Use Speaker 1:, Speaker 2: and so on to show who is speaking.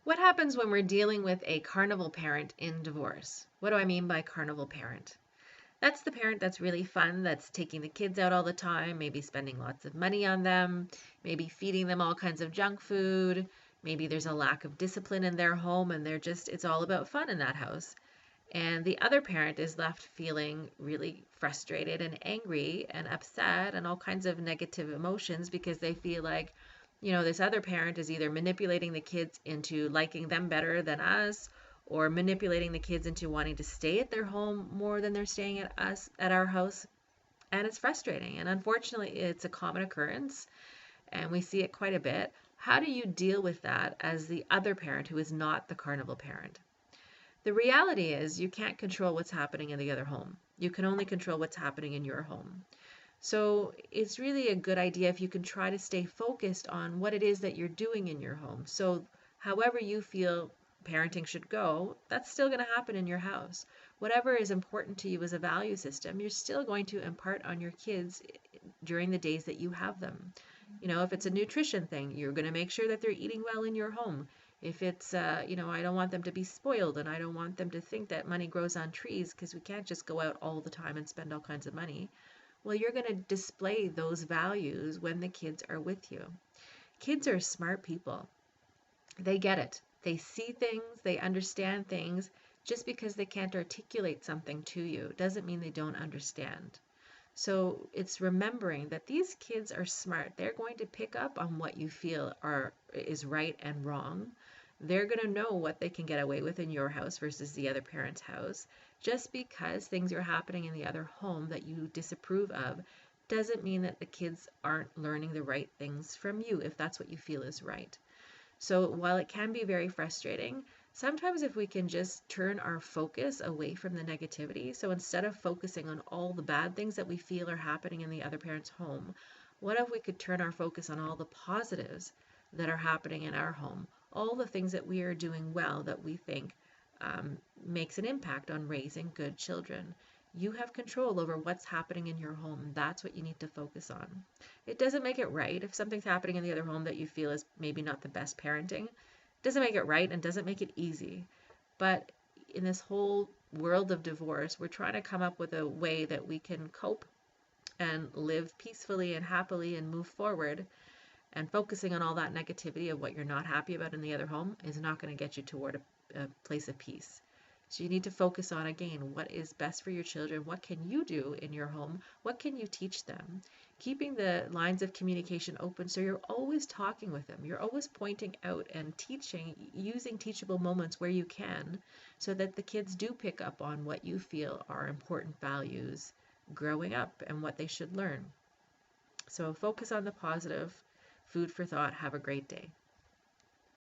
Speaker 1: What happens when we're dealing with a carnival parent in divorce? What do I mean by carnival parent? That's the parent that's really fun, that's taking the kids out all the time, maybe spending lots of money on them, maybe feeding them all kinds of junk food. Maybe there's a lack of discipline in their home and it's all about fun in that house. And the other parent is left feeling really frustrated and angry and upset and all kinds of negative emotions because they feel like, this other parent is either manipulating the kids into liking them better than us or manipulating the kids into wanting to stay at their home more than they're staying at our house. And it's frustrating. And unfortunately, it's a common occurrence and we see it quite a bit. How do you deal with that as the other parent who is not the carnival parent? The reality is you can't control what's happening in the other home. You can only control what's happening in your home. So it's really a good idea if you can try to stay focused on what it is that you're doing in your home. So however you feel parenting should go, that's still going to happen in your house. Whatever is important to you as a value system, you're still going to impart on your kids during the days that you have them. If it's a nutrition thing, you're going to make sure that they're eating well in your home. If it's, I don't want them to be spoiled and I don't want them to think that money grows on trees because we can't just go out all the time and spend all kinds of money. Well, you're going to display those values when the kids are with you. Kids are smart people. They get it. They see things, they understand things. Just because they can't articulate something to you doesn't mean they don't understand. So it's remembering that these kids are smart. They're going to pick up on what you feel is right and wrong. They're going to know what they can get away with in your house versus the other parent's house. Just because things are happening in the other home that you disapprove of doesn't mean that the kids aren't learning the right things from you if that's what you feel is right. So while it can be very frustrating, sometimes if we can just turn our focus away from the negativity, so instead of focusing on all the bad things that we feel are happening in the other parent's home, what if we could turn our focus on all the positives that are happening in our home, all the things that we are doing well that we think makes an impact on raising good children. You have control over what's happening in your home. That's what you need to focus on. It doesn't make it right if something's happening in the other home that you feel is maybe not the best parenting. It doesn't make it right and doesn't make it easy. But in this whole world of divorce, we're trying to come up with a way that we can cope and live peacefully and happily and move forward. And focusing on all that negativity of what you're not happy about in the other home is not going to get you toward a place of peace. So you need to focus on, again, what is best for your children? What can you do in your home? What can you teach them? Keeping the lines of communication open so you're always talking with them. You're always pointing out and teaching, using teachable moments where you can, so that the kids do pick up on what you feel are important values growing up and what they should learn. So focus on the positive. Food for thought. Have a great day.